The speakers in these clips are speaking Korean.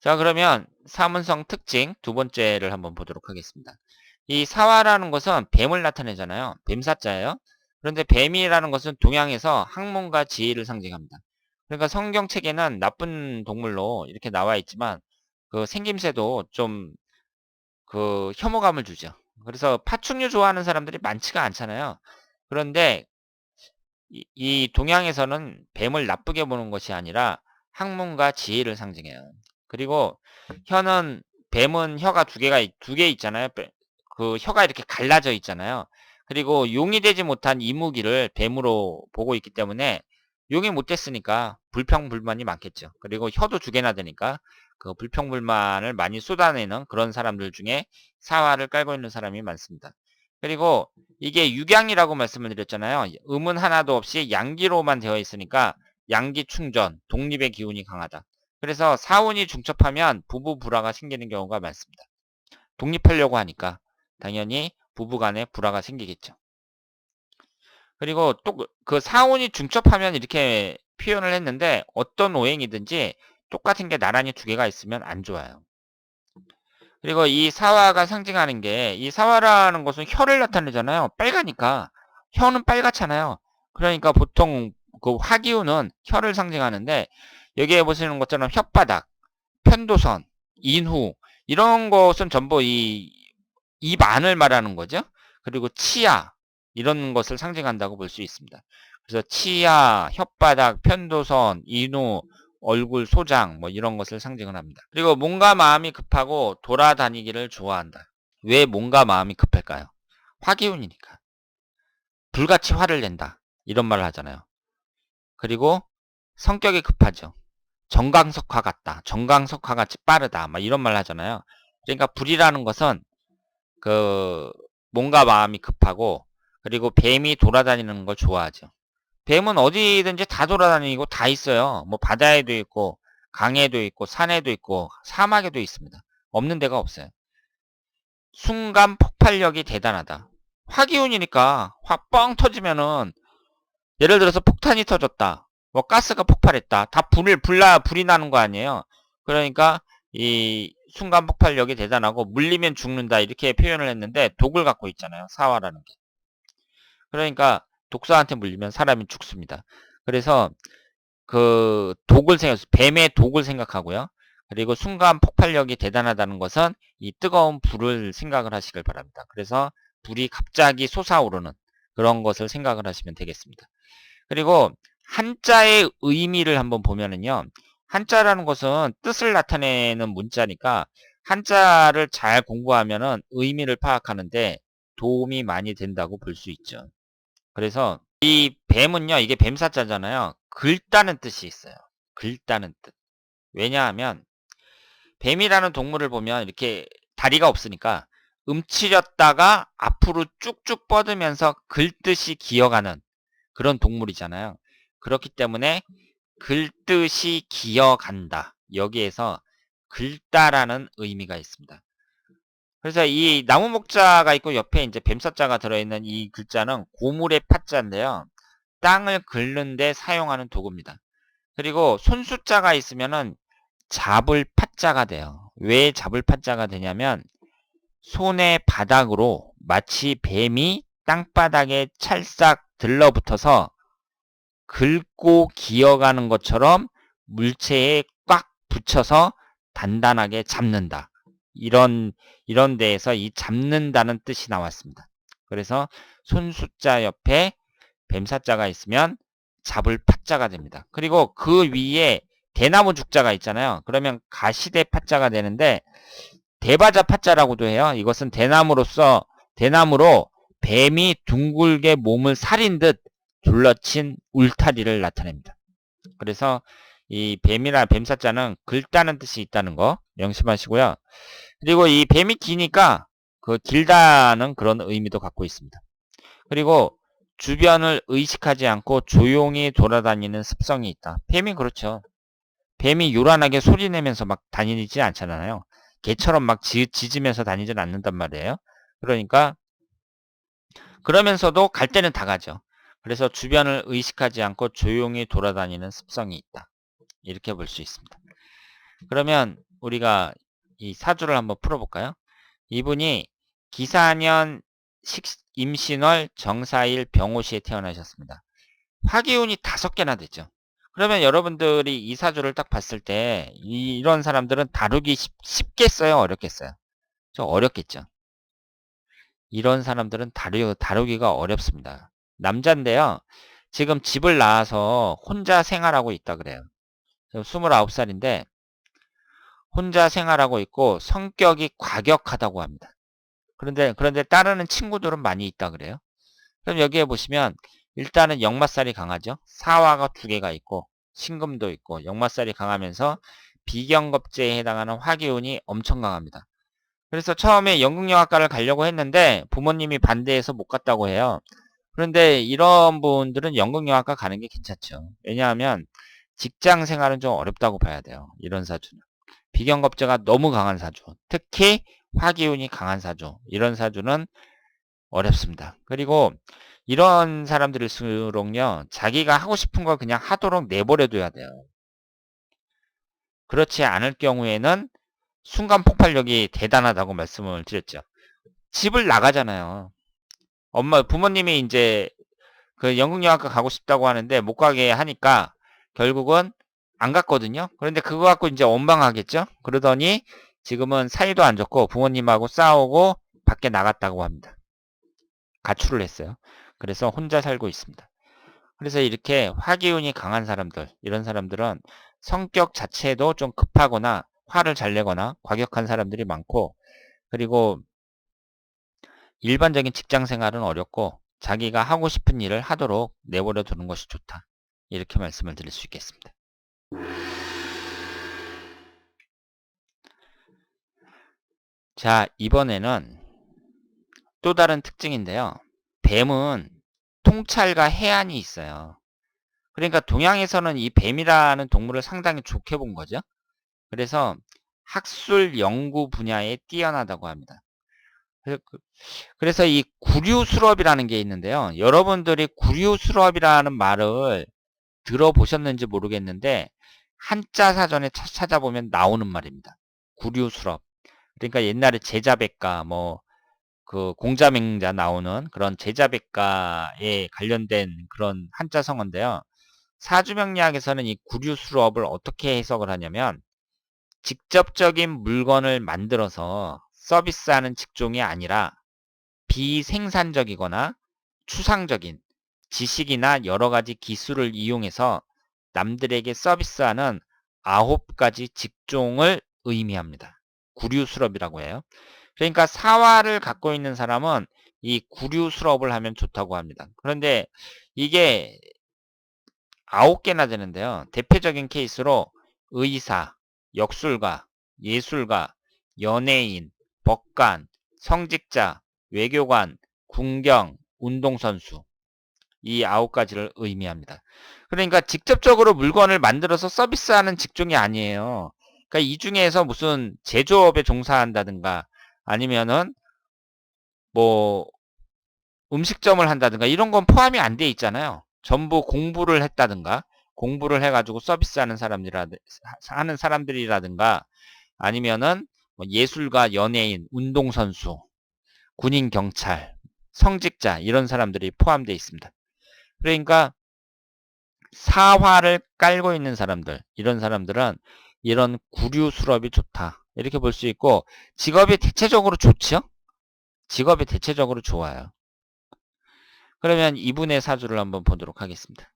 자, 그러면 사문성 특징 두 번째를 한번 보도록 하겠습니다. 이 사화라는 것은 뱀을 나타내잖아요. 뱀사자예요. 그런데 뱀이라는 것은 동양에서 학문과 지혜를 상징합니다. 그러니까 성경책에는 나쁜 동물로 이렇게 나와 있지만 그 생김새도 좀 그 혐오감을 주죠. 그래서 파충류 좋아하는 사람들이 많지가 않잖아요. 그런데 이 동양에서는 뱀을 나쁘게 보는 것이 아니라 학문과 지혜를 상징해요. 그리고 혀는 뱀은 혀가 두 개 있잖아요. 그 혀가 이렇게 갈라져 있잖아요. 그리고 용이 되지 못한 이무기를 뱀으로 보고 있기 때문에 용이 못 됐으니까 불평불만이 많겠죠. 그리고 혀도 두 개나 되니까 그 불평불만을 많이 쏟아내는 그런 사람들 중에 사활을 깔고 있는 사람이 많습니다. 그리고 이게 육양이라고 말씀을 드렸잖아요. 음은 하나도 없이 양기로만 되어 있으니까 양기 충전, 독립의 기운이 강하다. 그래서 사운이 중첩하면 부부 불화가 생기는 경우가 많습니다. 독립하려고 하니까 당연히 부부 간에 불화가 생기겠죠. 그리고 또 그 사운이 중첩하면 이렇게 표현을 했는데 어떤 오행이든지 똑같은 게 나란히 두 개가 있으면 안 좋아요. 그리고 이 사화가 상징하는 게 이 사화라는 것은 혀를 나타내잖아요. 빨가니까 혀는 빨갛잖아요. 그러니까 보통 그 화기운은 혀를 상징하는데 여기에 보시는 것처럼 혓바닥, 편도선, 인후 이런 것은 전부 이 입 안을 말하는 거죠. 그리고 치아 이런 것을 상징한다고 볼 수 있습니다. 그래서 치아, 혓바닥, 편도선, 인후, 얼굴, 소장 뭐 이런 것을 상징을 합니다. 그리고 몸과 마음이 급하고 돌아다니기를 좋아한다. 왜 몸과 마음이 급할까요? 화기운이니까. 불같이 화를 낸다. 이런 말을 하잖아요. 그리고 성격이 급하죠. 정강석화 같다. 정강석화 같이 빠르다. 막 이런 말 하잖아요. 그러니까 불이라는 것은 그 몸과 마음이 급하고 그리고 뱀이 돌아다니는 걸 좋아하죠. 뱀은 어디든지 다 돌아다니고 다 있어요. 뭐 바다에도 있고 강에도 있고 산에도 있고 사막에도 있습니다. 없는 데가 없어요. 순간 폭발력이 대단하다. 화기운이니까 확 뻥 터지면은 예를 들어서 폭탄이 터졌다. 뭐 가스가 폭발했다. 다 불이 나는 거 아니에요. 그러니까 이 순간 폭발력이 대단하고 물리면 죽는다 이렇게 표현을 했는데 독을 갖고 있잖아요. 사화라는 게. 그러니까 독사한테 물리면 사람이 죽습니다. 그래서 그 뱀의 독을 생각하고요. 그리고 순간 폭발력이 대단하다는 것은 이 뜨거운 불을 생각을 하시길 바랍니다. 그래서 불이 갑자기 솟아오르는 그런 것을 생각을 하시면 되겠습니다. 그리고 한자의 의미를 한번 보면은요. 한자라는 것은 뜻을 나타내는 문자니까 한자를 잘 공부하면은 의미를 파악하는데 도움이 많이 된다고 볼 수 있죠. 그래서 이 뱀은요. 이게 뱀사자잖아요. 긁다는 뜻이 있어요. 긁다는 뜻. 왜냐하면 뱀이라는 동물을 보면 이렇게 다리가 없으니까 움츠렸다가 앞으로 쭉쭉 뻗으면서 긁듯이 기어가는 그런 동물이잖아요. 그렇기 때문에 긁듯이 기어간다. 여기에서 긁다라는 의미가 있습니다. 그래서 이 나무 목자가 있고 옆에 이제 뱀사자가 들어있는 이 글자는 고물의 파자인데요. 땅을 긁는 데 사용하는 도구입니다. 그리고 손수자가 있으면은 잡을 파자가 돼요. 왜 잡을 파자가 되냐면 손의 바닥으로 마치 뱀이 땅바닥에 찰싹 들러붙어서 긁고 기어가는 것처럼 물체에 꽉 붙여서 단단하게 잡는다. 이런 데에서 이 잡는다는 뜻이 나왔습니다. 그래서 손수자 옆에 뱀사자가 있으면 잡을 파자가 됩니다. 그리고 그 위에 대나무 죽자가 있잖아요. 그러면 가시대 파자가 되는데 대바자 파자라고도 해요. 이것은 대나무로 뱀이 둥글게 몸을 사린 듯 둘러친 울타리를 나타냅니다. 그래서 이 뱀이나 뱀사자는 긁다는 뜻이 있다는 거 명심하시고요. 그리고 이 뱀이 기니까 그 길다는 그런 의미도 갖고 있습니다. 그리고 주변을 의식하지 않고 조용히 돌아다니는 습성이 있다. 뱀이 그렇죠. 뱀이 요란하게 소리 내면서 막 다니지 않잖아요. 개처럼 막 짖으면서 다니진 않는단 말이에요. 그러니까 그러면서도 갈 때는 다 가죠. 그래서 주변을 의식하지 않고 조용히 돌아다니는 습성이 있다. 이렇게 볼 수 있습니다. 그러면 우리가 이 사주를 한번 풀어볼까요? 이분이 기사년 임신월 정사일 병오시에 태어나셨습니다. 화기운이 5개나 되죠. 그러면 여러분들이 이 사주를 딱 봤을 때 이런 사람들은 다루기 쉽겠어요? 어렵겠어요? 좀 어렵겠죠. 이런 사람들은 다루기가 어렵습니다. 남자인데요. 지금 집을 나와서 혼자 생활하고 있다 그래요. 29살인데 혼자 생활하고 있고 성격이 과격하다고 합니다. 그런데 따르는 친구들은 많이 있다 그래요. 그럼 여기에 보시면 일단은 역마살이 강하죠. 사화가 2개가 있고 신금도 있고 역마살이 강하면서 비경겁제에 해당하는 화기운이 엄청 강합니다. 그래서 처음에 연극영화과를 가려고 했는데 부모님이 반대해서 못 갔다고 해요. 그런데 이런 분들은 연극영화과 가는 게 괜찮죠. 왜냐하면 직장 생활은 좀 어렵다고 봐야 돼요. 이런 사주는. 비경겁제가 너무 강한 사주. 특히 화기운이 강한 사주. 이런 사주는 어렵습니다. 그리고 이런 사람들일수록요. 자기가 하고 싶은 걸 그냥 하도록 내버려둬야 돼요. 그렇지 않을 경우에는 순간 폭발력이 대단하다고 말씀을 드렸죠. 집을 나가잖아요. 부모님이 이제 그 연극영화과 가고 싶다고 하는데 못 가게 하니까 결국은 안 갔거든요. 그런데 그거 갖고 이제 원망하겠죠. 그러더니 지금은 사이도 안 좋고 부모님하고 싸우고 밖에 나갔다고 합니다. 가출을 했어요. 그래서 혼자 살고 있습니다. 그래서 이렇게 화기운이 강한 사람들, 이런 사람들은 성격 자체도 좀 급하거나 화를 잘 내거나 과격한 사람들이 많고, 그리고 일반적인 직장 생활은 어렵고 자기가 하고 싶은 일을 하도록 내버려 두는 것이 좋다. 이렇게 말씀을 드릴 수 있겠습니다. 자, 이번에는 또 다른 특징인데요. 뱀은 통찰과 해안이 있어요. 그러니까 동양에서는 이 뱀이라는 동물을 상당히 좋게 본 거죠. 그래서 학술 연구 분야에 뛰어나다고 합니다. 그래서 이 구류수럽이라는 게 있는데요. 여러분들이 구류수럽이라는 말을 들어보셨는지 모르겠는데 한자 사전에 찾아보면 나오는 말입니다. 구류수럽. 그러니까 옛날에 제자백가 그 공자맹자 나오는 그런 제자백가에 관련된 그런 한자 성어인데요. 사주명리학에서는 이 구류수럽을 어떻게 해석을 하냐면 직접적인 물건을 만들어서 서비스하는 직종이 아니라 비생산적이거나 추상적인 지식이나 여러 가지 기술을 이용해서 남들에게 서비스하는 9가지 직종을 의미합니다. 구류수럽이라고 해요. 그러니까 사화를 갖고 있는 사람은 이 구류수럽을 하면 좋다고 합니다. 그런데 이게 9개나 되는데요. 대표적인 케이스로 의사, 역술가, 예술가, 연예인, 법관, 성직자, 외교관, 군경, 운동선수. 이 9가지를 의미합니다. 그러니까 직접적으로 물건을 만들어서 서비스하는 직종이 아니에요. 그러니까 이 중에서 무슨 제조업에 종사한다든가 아니면은 뭐 음식점을 한다든가 이런 건 포함이 안 돼 있잖아요. 전부 공부를 했다든가 공부를 해가지고 서비스하는 하는 사람들이라든가 아니면은 뭐 예술가, 연예인, 운동선수, 군인, 경찰, 성직자 이런 사람들이 포함되어 있습니다. 그러니까 사화를 깔고 있는 사람들, 이런 사람들은 이런 구류수럽이 좋다. 이렇게 볼 수 있고 직업이 대체적으로 좋죠? 직업이 대체적으로 좋아요. 그러면 이분의 사주를 한번 보도록 하겠습니다.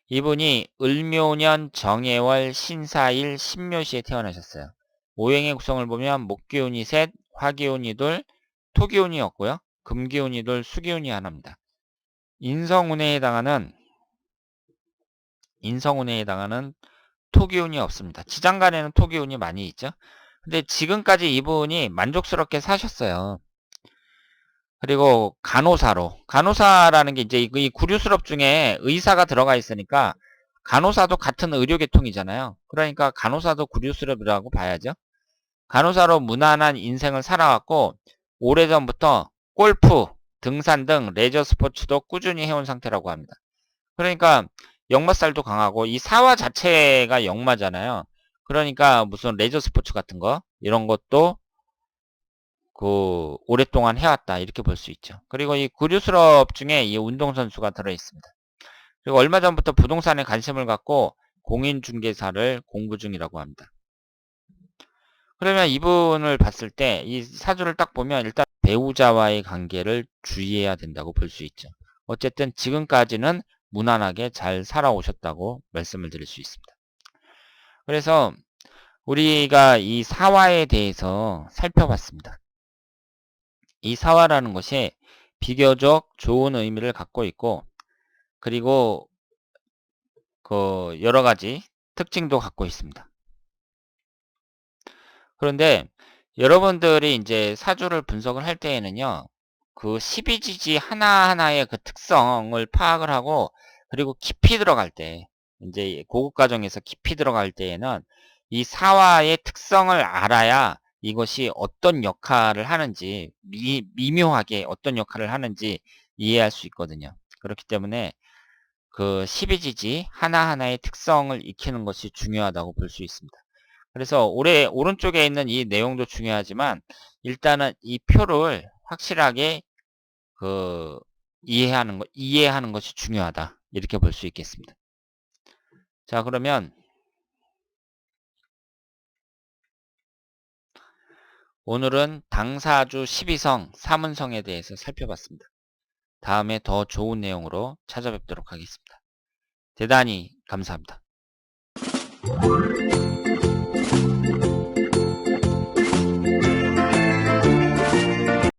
이분이 을묘년 정해월 신사일 신묘시에 태어나셨어요. 오행의 구성을 보면 목기운이 셋, 화기운이 둘, 토기운이 없고요. 금기운이 둘, 수기운이 하나입니다. 인성운에 해당하는 토기운이 없습니다. 지장간에는 토기운이 많이 있죠. 근데 지금까지 이분이 만족스럽게 사셨어요. 그리고 간호사라는 게 이제 이 구류수럽 중에 의사가 들어가 있으니까 간호사도 같은 의료계통이잖아요. 그러니까 간호사도 구류수럽이라고 봐야죠. 간호사로 무난한 인생을 살아왔고 오래전부터 골프, 등산 등 레저 스포츠도 꾸준히 해온 상태라고 합니다. 그러니까 역마살도 강하고 이 사화 자체가 역마잖아요. 그러니까 무슨 레저 스포츠 같은 거 이런 것도 오랫동안 해왔다 이렇게 볼 수 있죠. 그리고 이 구류수업 중에 이 운동선수가 들어있습니다. 그리고 얼마 전부터 부동산에 관심을 갖고 공인중개사를 공부 중이라고 합니다. 그러면 이분을 봤을 때 이 사주를 딱 보면 일단 배우자와의 관계를 주의해야 된다고 볼 수 있죠. 어쨌든 지금까지는 무난하게 잘 살아오셨다고 말씀을 드릴 수 있습니다. 그래서 우리가 이 사화에 대해서 살펴봤습니다. 이 사화라는 것이 비교적 좋은 의미를 갖고 있고, 그리고 여러 가지 특징도 갖고 있습니다. 그런데 여러분들이 이제 사주를 분석을 할 때에는요, 그 12지지 하나하나의 그 특성을 파악을 하고, 그리고 깊이 들어갈 때, 이제 고급 과정에서 깊이 들어갈 때에는 이 사화의 특성을 알아야 이것이 어떤 역할을 하는지, 미묘하게 어떤 역할을 하는지 이해할 수 있거든요. 그렇기 때문에 그 12지지 하나하나의 특성을 익히는 것이 중요하다고 볼 수 있습니다. 그래서 오른쪽에 있는 이 내용도 중요하지만 일단은 이 표를 확실하게 이해하는 것이 중요하다. 이렇게 볼 수 있겠습니다. 자, 그러면 오늘은 당사주 12성, 사문성에 대해서 살펴봤습니다. 다음에 더 좋은 내용으로 찾아뵙도록 하겠습니다. 대단히 감사합니다.